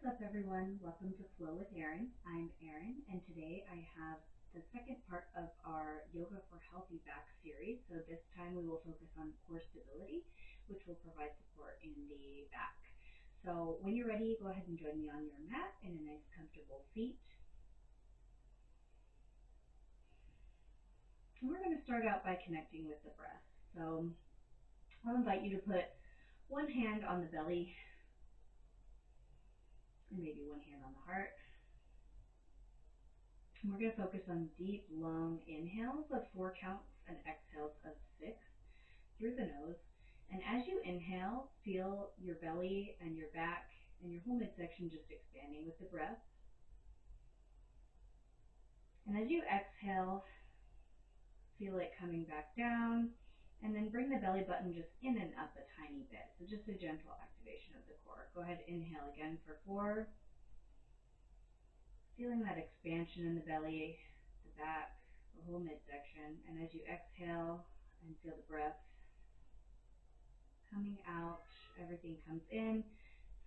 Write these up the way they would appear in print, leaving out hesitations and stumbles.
What's up, everyone? Welcome to Flow with Erin. I'm Erin, and today I have the second part of our Yoga for Healthy Back series. So this time we will focus on core stability, which will provide support in the back. So when you're ready, go ahead and join me on your mat in a nice comfortable seat. And we're going to start out by connecting with the breath. So I'll invite you to put one hand on the belly and maybe one hand on the heart. And we're going to focus on deep, long inhales of 4 counts and exhales of 6 through the nose. And as you inhale, feel your belly and your back and your whole midsection just expanding with the breath. And as you exhale, feel it coming back down, and then bring the belly button just in and up a tiny bit. So just a gentle activation of the core. Go ahead, inhale again for 4. Feeling that expansion in the belly, the back, the whole midsection. And as you exhale and feel the breath coming out, everything comes in.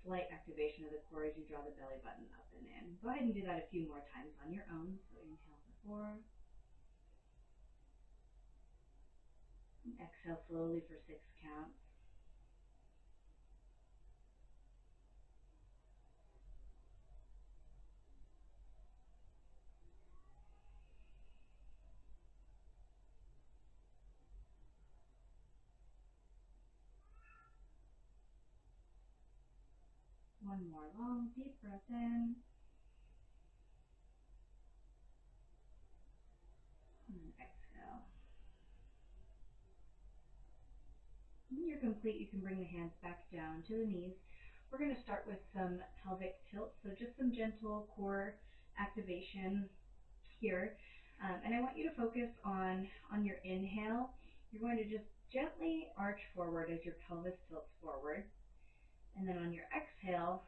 Slight activation of the core as you draw the belly button up and in. Go ahead and do that a few more times on your own. So inhale for 4. And exhale slowly for 6 counts. One more long, deep breath in. And exhale. When you're complete, you can bring the hands back down to the knees. We're going to start with some pelvic tilt, so just some gentle core activation here. And I want you to focus on your inhale. You're going to just gently arch forward as your pelvis tilts forward. And then on your exhale,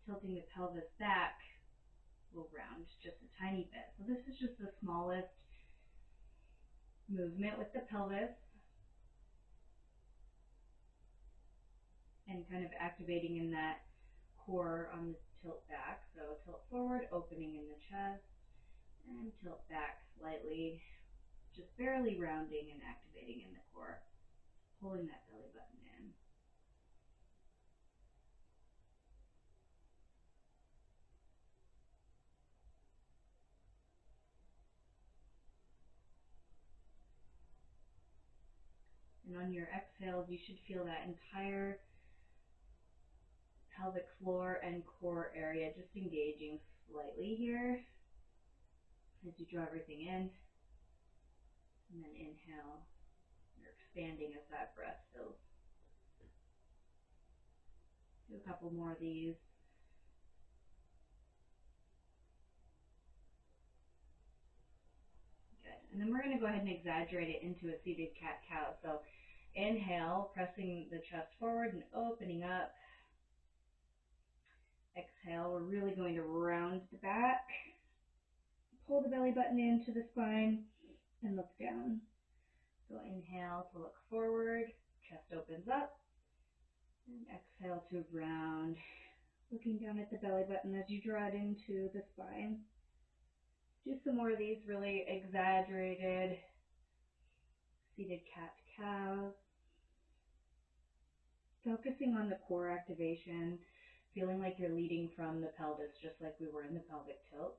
tilting the pelvis back, we'll round just a tiny bit. So this is just the smallest movement with the pelvis and kind of activating in that core on the tilt back. So tilt forward, opening in the chest, and tilt back slightly, just barely rounding and activating in the core, pulling that belly button in. And on your exhales, you should feel that entire pelvic floor and core area just engaging slightly here as you draw everything in. And then inhale, you're expanding as that breath fills. Do a couple more of these. Good. And then we're going to go ahead and exaggerate it into a seated cat-cow. So inhale, pressing the chest forward and opening up. Exhale, we're really going to round the back. Pull the belly button into the spine and look down. So inhale to look forward, chest opens up. And exhale to round, looking down at the belly button as you draw it into the spine. Do some more of these really exaggerated seated cat-cows. Focusing on the core activation, feeling like you're leading from the pelvis, just like we were in the pelvic tilt.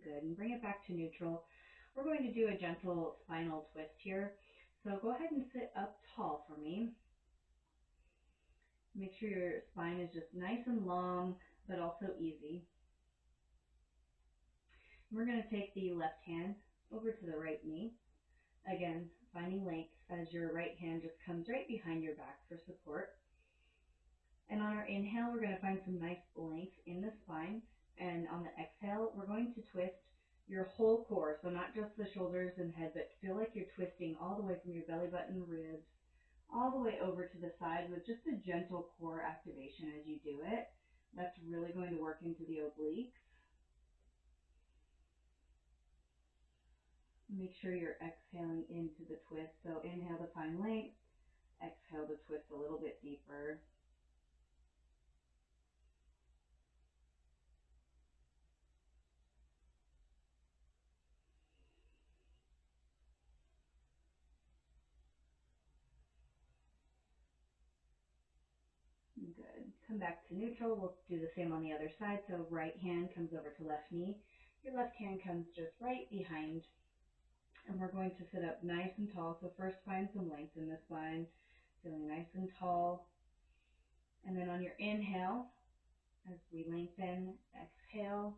Good, and bring it back to neutral. We're going to do a gentle spinal twist here. So go ahead and sit up tall for me. Make sure your spine is just nice and long, but also easy. We're going to take the left hand over to the right knee. Again, finding length as your right hand just comes right behind your back for support. And on our inhale, we're going to find some nice length in the spine. And on the exhale, we're going to twist your whole core. So not just the shoulders and head, but feel like you're twisting all the way from your belly button, ribs, all the way over to the side with just a gentle core activation as you do it. That's really going to work into the obliques. Make sure you're exhaling into the twist. So inhale to find length, exhale to twist a little bit deeper. Good. Come back to neutral. We'll do the same on the other side. So right hand comes over to left knee. Your left hand comes just right behind. And we're going to sit up nice and tall. So first find some length in the spine, feeling nice and tall. And then on your inhale, as we lengthen, exhale,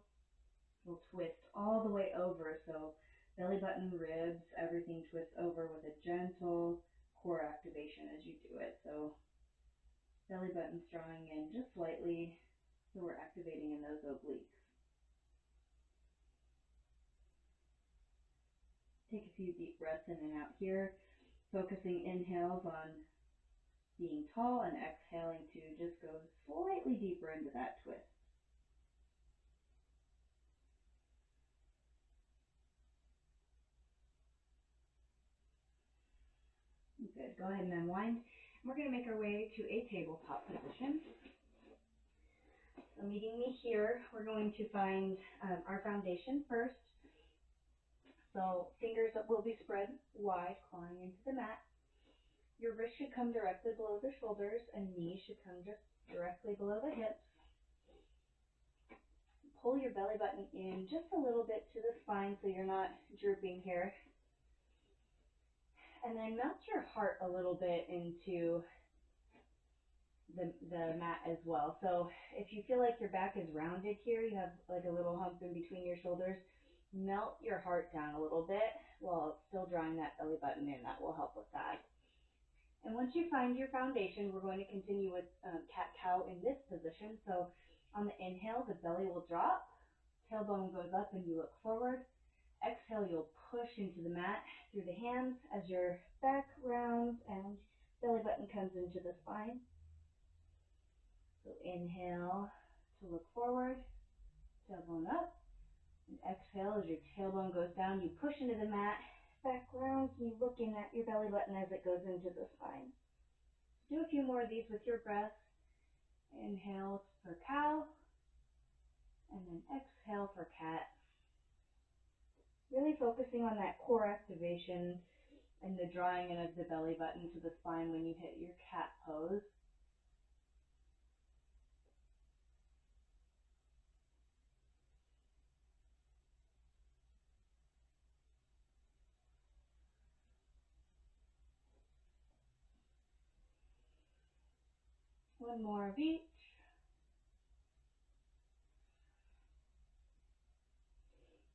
we'll twist all the way over. So belly button, ribs, everything twists over with a gentle core activation as you do it. So belly button's drawing in just slightly, so we're activating in those obliques. Take a few deep breaths in and out here, focusing inhales on being tall and exhaling to just go slightly deeper into that twist. Good. Go ahead and unwind. We're going to make our way to a tabletop position. So meeting me here, we're going to find our foundation first. So fingers that will be spread wide, clawing into the mat. Your wrist should come directly below the shoulders and knees should come just directly below the hips. Pull your belly button in just a little bit to the spine so you're not drooping here. And then melt your heart a little bit into the mat as well. So if you feel like your back is rounded here, you have like a little hump in between your shoulders, melt your heart down a little bit while still drawing that belly button in. That will help with that. And once you find your foundation, we're going to continue with cat-cow in this position. So on the inhale, the belly will drop, tailbone goes up and you look forward. Exhale, you'll push into the mat through the hands as your back rounds and belly button comes into the spine. So inhale to look forward, tailbone up, and exhale as your tailbone goes down, you push into the mat, back rounds, and you look in at your belly button as it goes into the spine. Do a few more of these with your breath. Inhale for cow, and then exhale for cat. Really focusing on that core activation and the drawing in of the belly button to the spine when you hit your cat pose. One more of each.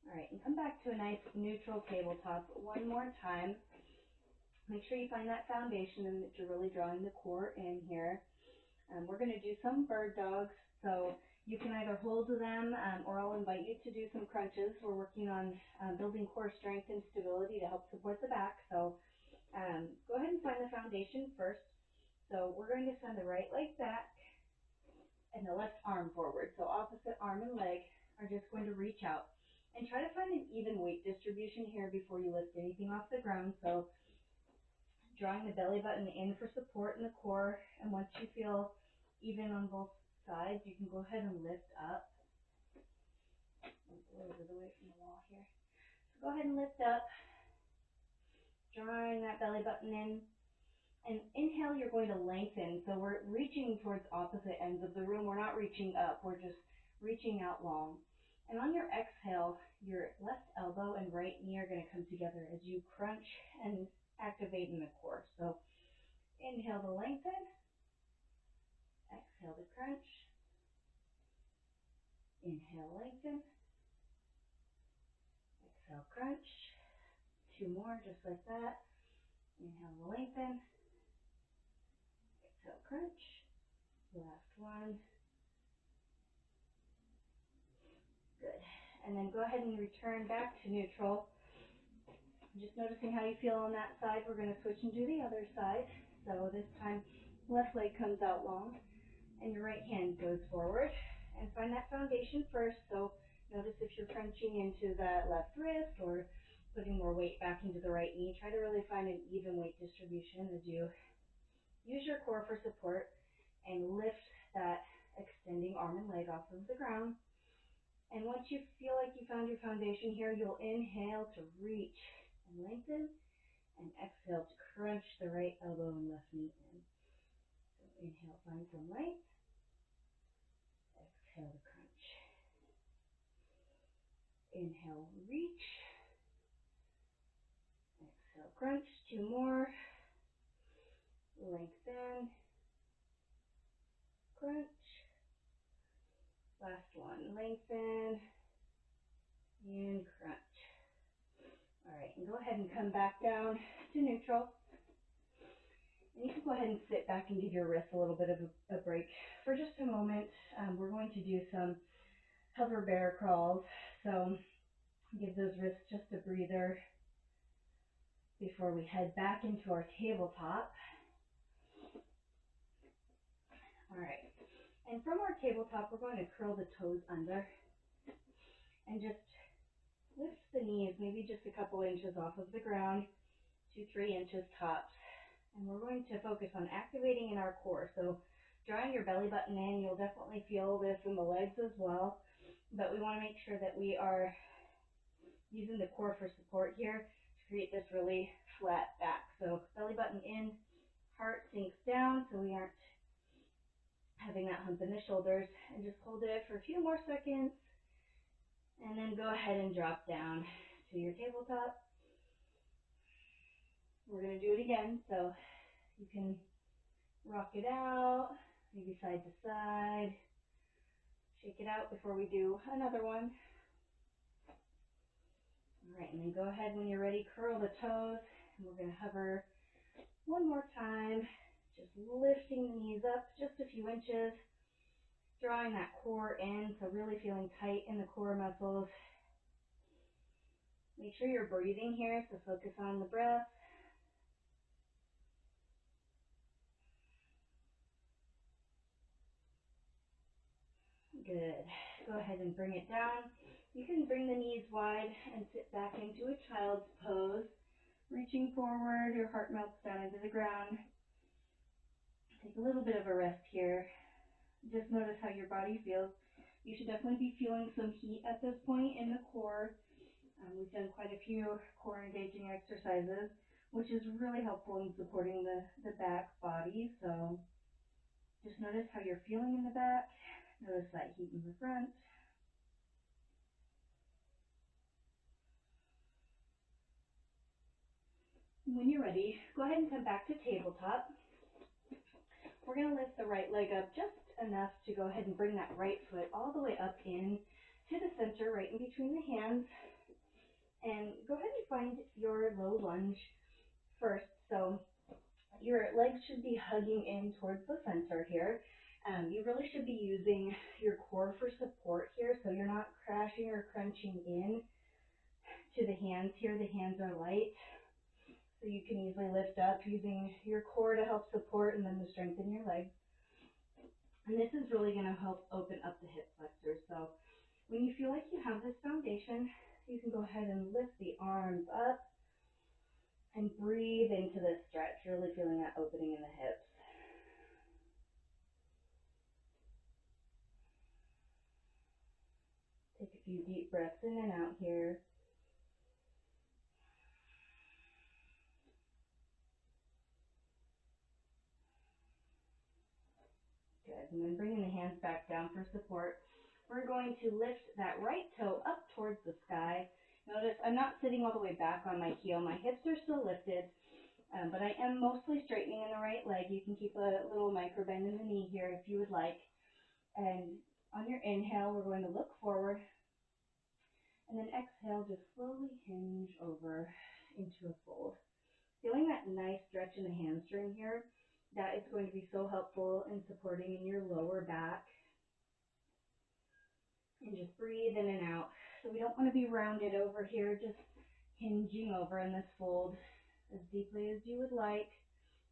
All right, and come back to a nice neutral tabletop one more time. Make sure you find that foundation and that you're really drawing the core in here. We're going to do some bird dogs, so you can either hold them or I'll invite you to do some crunches. We're working on building core strength and stability to help support the back. So go ahead and find the foundation first. So we're going to send the right leg back and the left arm forward. So opposite arm and leg are just going to reach out. And try to find an even weight distribution here before you lift anything off the ground. So drawing the belly button in for support in the core. And once you feel even on both sides, you can go ahead and lift up. A little bit away from the wall here. So go ahead and lift up. Drawing that belly button in. And inhale, you're going to lengthen. So we're reaching towards opposite ends of the room. We're not reaching up. We're just reaching out long. And on your exhale, your left elbow and right knee are going to come together as you crunch and activate in the core. So inhale to lengthen. Exhale to crunch. Inhale, lengthen. Exhale, crunch. Two more, just like that. Inhale to lengthen. Exhale, crunch. Last one. Good. And then go ahead and return back to neutral. Just noticing how you feel on that side. We're going to switch and do the other side. So this time, left leg comes out long and your right hand goes forward. And find that foundation first. So notice if you're crunching into that left wrist or putting more weight back into the right knee. Try to really find an even weight distribution as you use your core for support and lift that extending arm and leg off of the ground. And once you feel like you found your foundation here, you'll inhale to reach and lengthen, and exhale to crunch the right elbow and left knee in. So inhale, find some length. Exhale to crunch. Inhale, reach. Exhale, crunch. Two more. Lengthen. Crunch. Last one. Lengthen. And crunch. All right, and go ahead and come back down to neutral. And you can go ahead and sit back and give your wrists a little bit of a break for just a moment. We're going to do some hover bear crawls. So give those wrists just a breather before we head back into our tabletop. All right. And from our tabletop, we're going to curl the toes under and just lift the knees maybe just a couple inches off of the ground, 2-3 inches tops. And we're going to focus on activating in our core. So drawing your belly button in, you'll definitely feel this in the legs as well. But we want to make sure that we are using the core for support here to create this really flat back. So belly button in, heart sinks down so we aren't having that hump in the shoulders. And just hold it for a few more seconds. And then go ahead and drop down to your tabletop. We're going to do it again. So you can rock it out, maybe side to side. Shake it out before we do another one. All right, and then go ahead when you're ready, curl the toes. And we're going to hover one more time, just lifting the knees up just a few inches, drawing that core in, so really feeling tight in the core muscles. Make sure you're breathing here, so focus on the breath. Good. Go ahead and bring it down. You can bring the knees wide and sit back into a child's pose. Reaching forward, your heart melts down into the ground. Take a little bit of a rest here. Just notice how your body feels. You should definitely be feeling some heat at this point in the core. We've done quite a few core engaging exercises, which is really helpful in supporting the back body. So just notice how you're feeling in the back. Notice that heat in the front. When you're ready, go ahead and come back to tabletop. We're going to lift the right leg up just enough to go ahead and bring that right foot all the way up in to the center, right in between the hands. And go ahead and find your low lunge first. So your legs should be hugging in towards the center here. You really should be using your core for support here, so you're not crashing or crunching in to the hands here. The hands are light, so you can easily lift up using your core to help support and then to strengthen your legs. And this is really going to help open up the hip flexors. So when you feel like you have this foundation, you can go ahead and lift the arms up and breathe into this stretch, really feeling that opening in the hips. Take a few deep breaths in and out here. Good. And then bringing the hands back down for support. We're going to lift that right toe up towards the sky. Notice I'm not sitting all the way back on my heel. My hips are still lifted, but I am mostly straightening in the right leg. You can keep a little micro bend in the knee here if you would like. And on your inhale, we're going to look forward. And then exhale, just slowly hinge over into a fold. Feeling that nice stretch in the hamstring here, that is going to be so helpful in supporting in your lower back. And just breathe in and out. So we don't want to be rounded over here, just hinging over in this fold as deeply as you would like.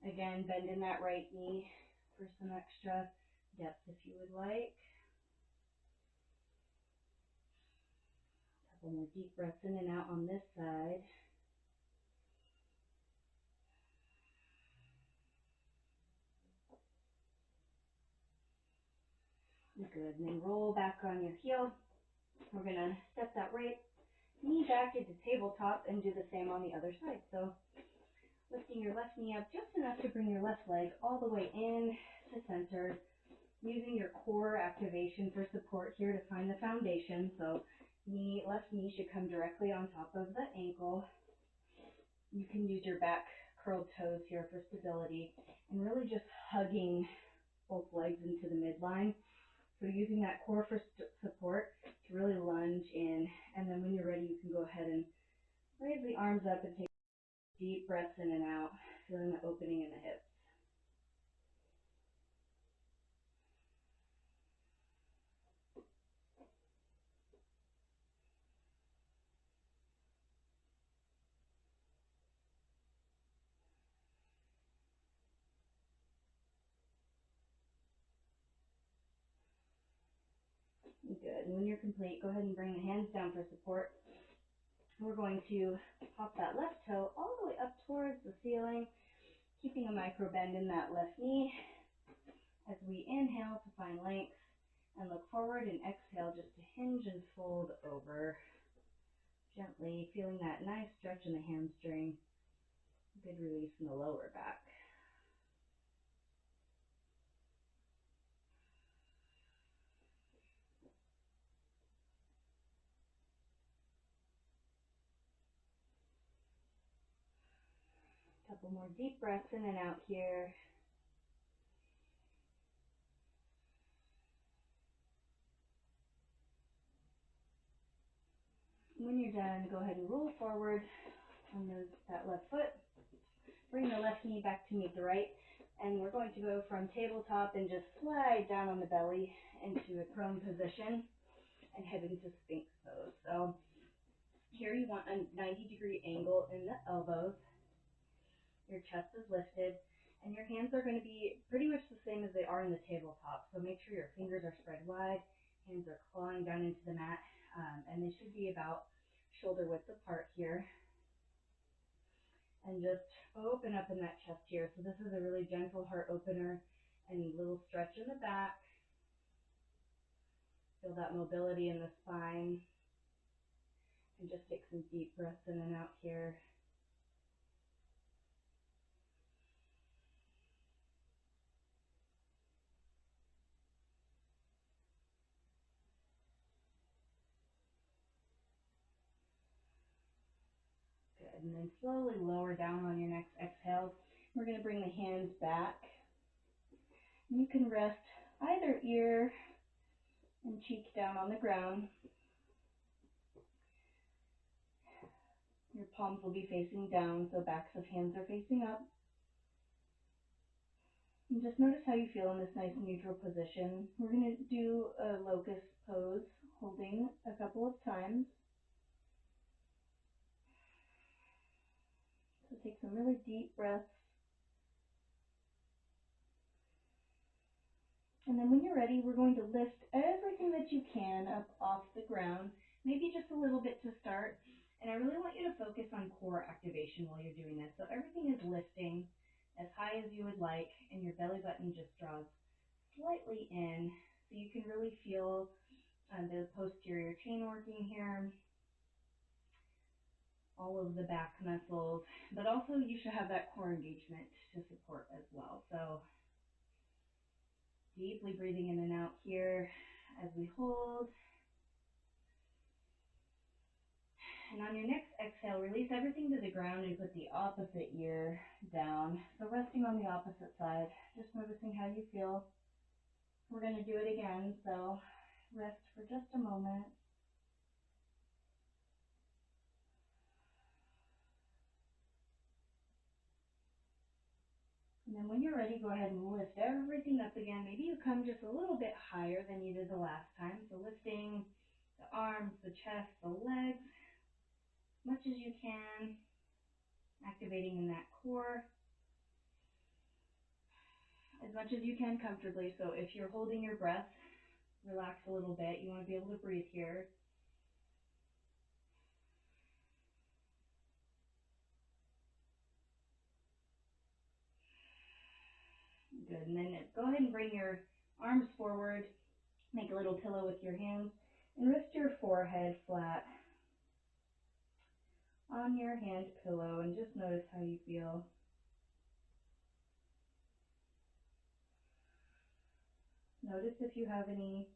Again, bend in that right knee for some extra depth if you would like. Couple more deep breaths in and out on this side. Good, and then roll back on your heel. We're gonna step that right knee back into tabletop and do the same on the other side. So lifting your left knee up just enough to bring your left leg all the way in to center, using your core activation for support here to find the foundation. So left knee should come directly on top of the ankle. You can use your back curled toes here for stability and really just hugging both legs into the midline. So using that core for support to really lunge in, and then when you're ready, you can go ahead and raise the arms up and take deep breaths in and out, feeling the opening in the hips. Good. And when you're complete, go ahead and bring the hands down for support. We're going to pop that left toe all the way up towards the ceiling, keeping a micro bend in that left knee as we inhale to find length and look forward, and exhale just to hinge and fold over. Gently feeling that nice stretch in the hamstring, good release in the lower back. Couple more deep breaths in and out here. When you're done, go ahead and roll forward on that left foot. Bring the left knee back to meet the right. And we're going to go from tabletop and just slide down on the belly into a prone position and head into Sphinx pose. So here you want a 90-degree angle in the elbows. Your chest is lifted, and your hands are going to be pretty much the same as they are in the tabletop. So make sure your fingers are spread wide, hands are clawing down into the mat, and they should be about shoulder width apart here. And just open up in that chest here. So this is a really gentle heart opener and a little stretch in the back. Feel that mobility in the spine. And just take some deep breaths in and out here. Good. And then slowly lower down on your next exhale. We're going to bring the hands back. You can rest either ear and cheek down on the ground. Your palms will be facing down, so backs of hands are facing up. And just notice how you feel in this nice neutral position. We're going to do a locust pose, holding a couple of times. So take some really deep breaths. And then when you're ready, we're going to lift everything that you can up off the ground, maybe just a little bit to start. And I really want you to focus on core activation while you're doing this. So everything is lifting as high as you would like, and your belly button just draws slightly in. So you can really feel the posterior chain working here, all of the back muscles, but also you should have that core engagement to support as well. So deeply breathing in and out here as we hold. And on your next exhale, release everything to the ground and put the opposite ear down. So resting on the opposite side, just noticing how you feel. We're going to do it again, so rest for just a moment. And then when you're ready, go ahead and lift everything up again. Maybe you come just a little bit higher than you did the last time. So lifting the arms, the chest, the legs, as much as you can, activating in that core. as much as you can comfortably. So if you're holding your breath, relax a little bit. You want to be able to breathe here. Good. And then go ahead and bring your arms forward. Make a little pillow with your hands and rest your forehead flat on your hand pillow and just notice how you feel. Notice if you have any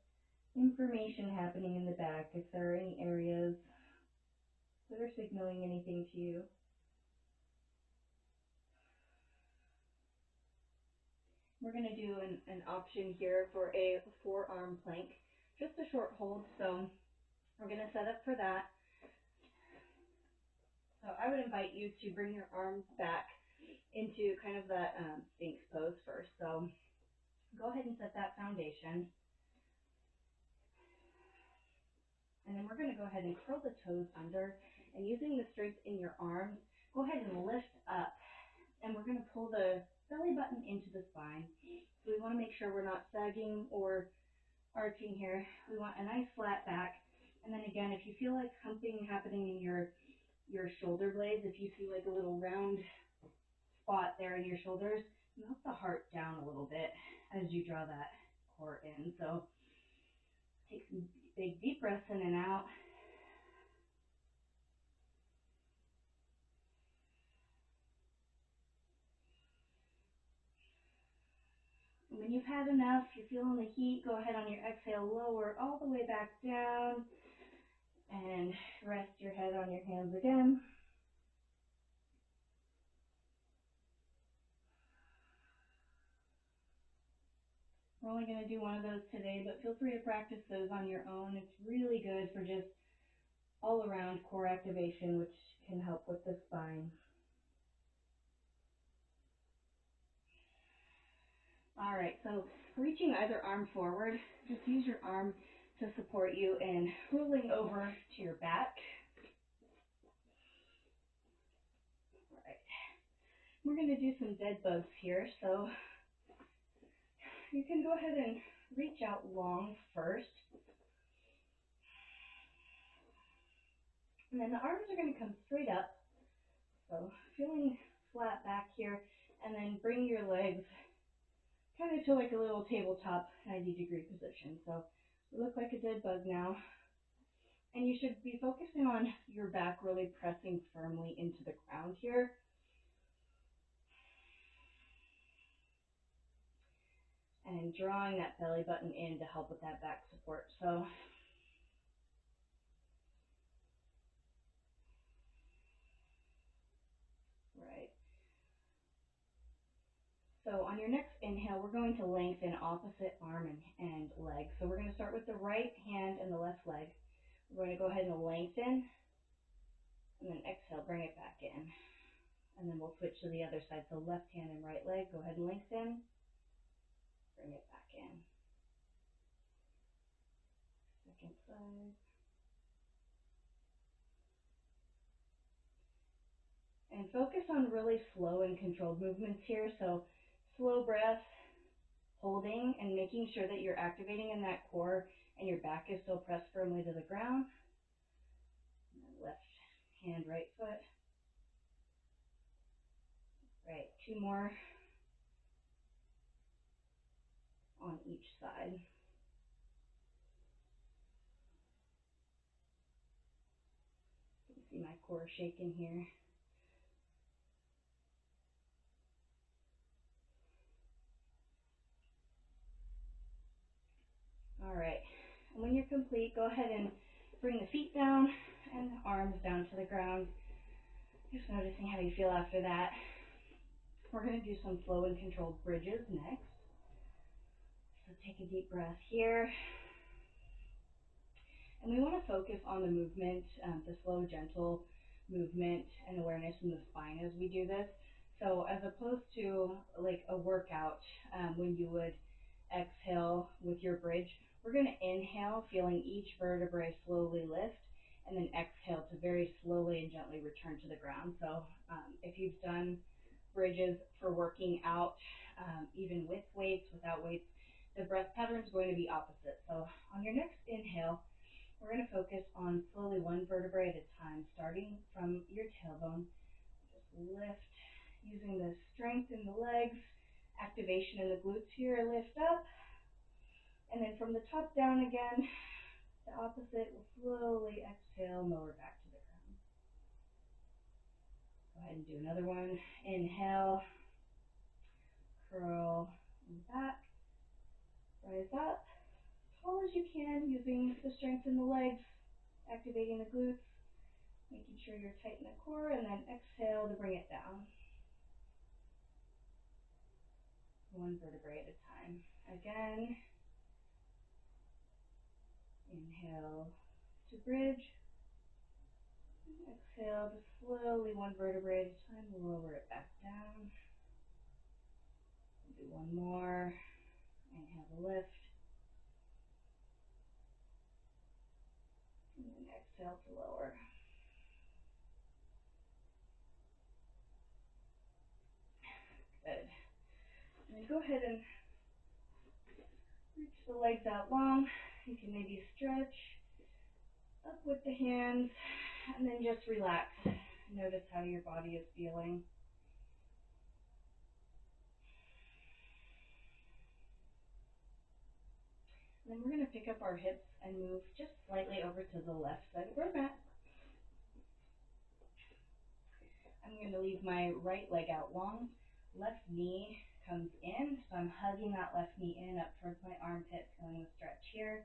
information happening in the back, if there are any areas that are signaling anything to you. We're going to do an option here for a forearm plank, just a short hold. So we're going to set up for that. So I would invite you to bring your arms back into kind of that Sphinx pose first. So go ahead and set that foundation. And then we're going to go ahead and curl the toes under, and using the strength in your arms, go ahead and lift up. And we're going to pull the belly button into the spine. So we want to make sure we're not sagging or arching here. We want a nice flat back. And then again, if you feel like something happening in your shoulder blades, if you see like a little round spot there in your shoulders, melt the heart down a little bit as you draw that core in. So take some big deep breaths in and out. When you've had enough, you're feeling the heat, go ahead on your exhale, lower all the way back down and rest your head on your hands again. We're only going to do one of those today, but feel free to practice those on your own. It's really good for just all around core activation, which can help with the spine. All right, so reaching either arm forward, just use your arm to support you in rolling over to your back. All right, we're going to do some dead bugs here, so you can go ahead and reach out long first. And then the arms are going to come straight up, so feeling flat back here, and then bring your legs kind of to like a little tabletop 90-degree position. So we look like a dead bug now. And you should be focusing on your back really pressing firmly into the ground here. And drawing that belly button in to help with that back support. So right. So on your next inhale, we're going to lengthen opposite arm and leg. So we're going to start with the right hand and the left leg. We're going to go ahead and lengthen, and then exhale, bring it back in. And then we'll switch to the other side. So left hand and right leg, go ahead and lengthen, bring it back in. Second side. And focus on really slow and controlled movements here. So slow breath, holding and making sure that you're activating in that core and your back is still pressed firmly to the ground. And then left hand, right foot. Right, 2 more on each side. You can see my core shaking here. All right, and when you're complete, go ahead and bring the feet down and the arms down to the ground. Just noticing how you feel after that. We're going to do some slow and controlled bridges next. So take a deep breath here. And we want to focus on the movement, the slow, gentle movement and awareness in the spine as we do this. So as opposed to like a workout, when you would exhale with your bridge, we're going to inhale, feeling each vertebrae slowly lift, and then exhale to very slowly and gently return to the ground. So if you've done bridges for working out, even with weights, without weights. The breath pattern is going to be opposite. So on your next inhale, we're going to focus on slowly one vertebrae at a time, starting from your tailbone. Just lift, using the strength in the legs, activation in the glutes here, lift up. And then from the top down again, the opposite, we'll slowly exhale, lower back to the ground. Go ahead and do another one. Inhale, curl back, rise up, as tall as you can, using the strength in the legs, activating the glutes, making sure you're tight in the core, and then exhale to bring it down. One vertebrae at a time. Again, inhale to bridge. Exhale to slowly, one vertebrae at a time, lower it back down. Do one more. Inhale to lift. And then exhale to lower. Good. And then go ahead and reach the legs out long. You can maybe stretch up with the hands, and then just relax. Notice how your body is feeling. And then we're going to pick up our hips and move just slightly over to the left side of our mat. I'm going to leave my right leg out long. Left knee comes in, so I'm hugging that left knee in up towards my armpit, feeling the stretch here.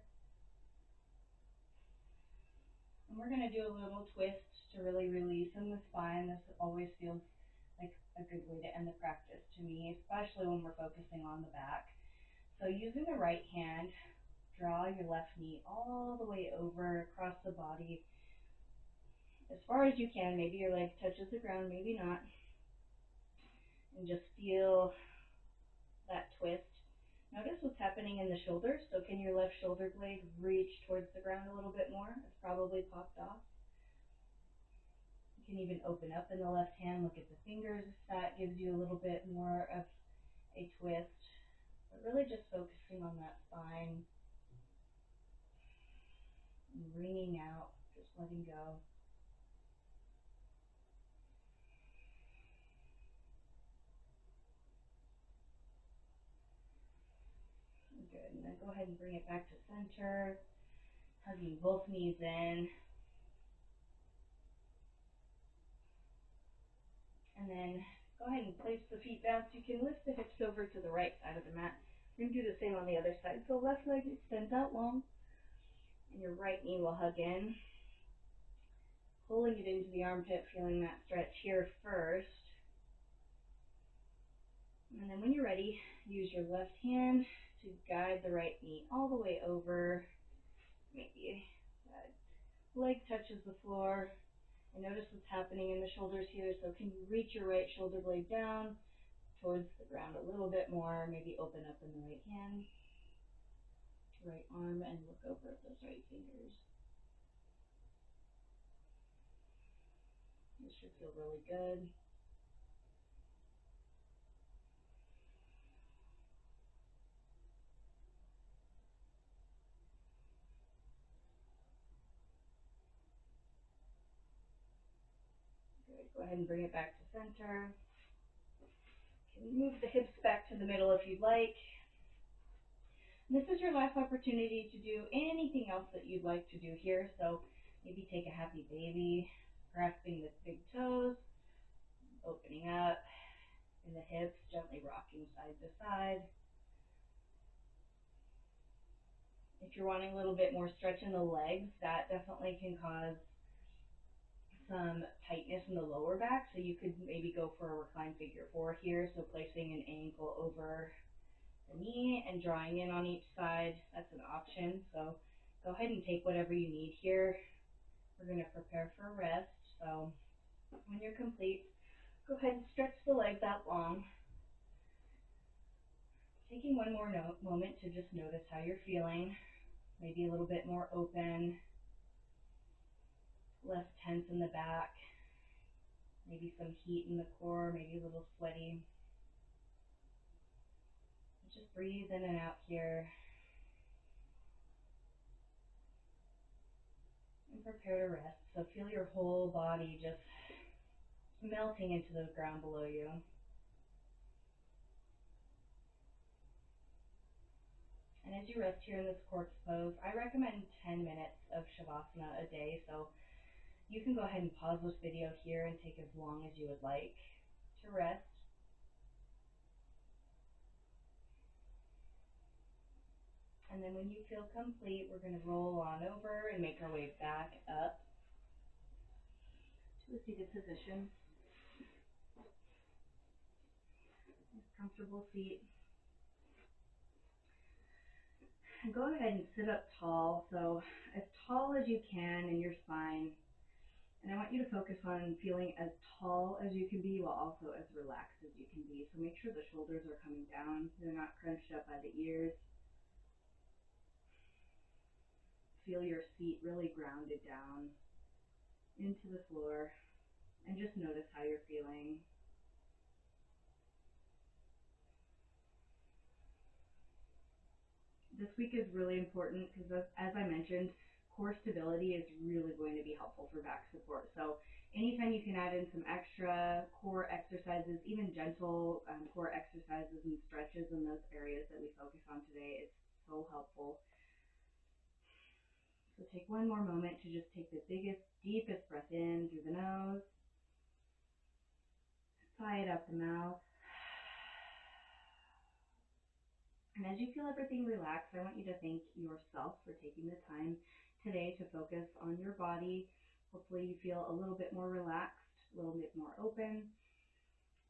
And we're going to do a little twist to really release in the spine. This always feels like a good way to end the practice to me, especially when we're focusing on the back. So using the right hand, draw your left knee all the way over across the body as far as you can. Maybe your leg touches the ground, maybe not. And just feel that twist. Notice what's happening in the shoulders. So can your left shoulder blade reach towards the ground a little bit more? It's probably popped off. You can even open up in the left hand, look at the fingers. That gives you a little bit more of a twist. But really just focusing on that spine and wringing out, just letting go. Good. And then go ahead and bring it back to center, hugging both knees in. And then go ahead and place the feet down so you can lift the hips over to the right side of the mat. We're going to do the same on the other side. So left leg extends out long, and your right knee will hug in, pulling it into the armpit, feeling that stretch here first. And then when you're ready, use your left hand to guide the right knee all the way over. Maybe that leg touches the floor. And notice what's happening in the shoulders here. So can you reach your right shoulder blade down towards the ground a little bit more? Maybe open up in the right hand, right arm, and look over at those right fingers. This should feel really good. Good. Go ahead and bring it back to center. You can move the hips back to the middle if you'd like. And this is your last opportunity to do anything else that you'd like to do here. So maybe take a happy baby, grasping the big toes, opening up in the hips, gently rocking side to side. If you're wanting a little bit more stretch in the legs, that definitely can cause some tightness in the lower back. So you could maybe go for a reclined figure four here. So placing an ankle over the knee and drawing in on each side, that's an option. So go ahead and take whatever you need here. We're going to prepare for rest. So when you're complete, go ahead and stretch the legs out long. Taking one more moment to just notice how you're feeling. Maybe a little bit more open, less tense in the back, maybe some heat in the core, maybe a little sweaty. Just breathe in and out here and prepare to rest. So feel your whole body just melting into the ground below you. And as you rest here in this corpse pose, I recommend 10 minutes of Shavasana a day. So you can go ahead and pause this video here and take as long as you would like to rest. And then when you feel complete, we're going to roll on over and make our way back up to a seated position. Comfortable seat. And go ahead and sit up tall, so as tall as you can in your spine. And I want you to focus on feeling as tall as you can be while also as relaxed as you can be. So make sure the shoulders are coming down, they're not crunched up by the ears. Feel your seat really grounded down into the floor, and just notice how you're feeling. This week is really important because, as I mentioned, core stability is really going to be helpful for back support. So anytime you can add in some extra core exercises, even gentle core exercises and stretches in those areas that we focus on today, it's so helpful. So take one more moment to just take the biggest, deepest breath in through the nose. Sigh it out the mouth. And as you feel everything relax, I want you to thank yourself for taking the time today to focus on your body. Hopefully you feel a little bit more relaxed, a little bit more open.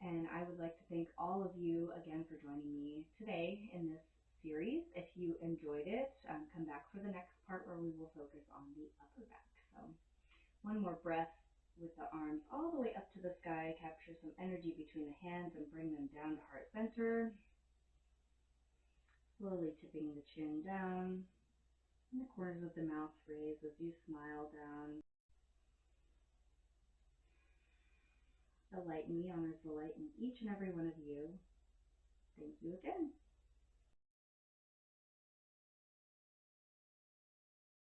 And I would like to thank all of you again for joining me today in this series. If you enjoyed it, come back for the next part where we will focus on the upper back. So one more breath with the arms all the way up to the sky. Capture some energy between the hands and bring them down to heart center. Slowly tipping the chin down, and the corners of the mouth raise as you smile down. The light in me honors the light in each and every one of you. Thank you again.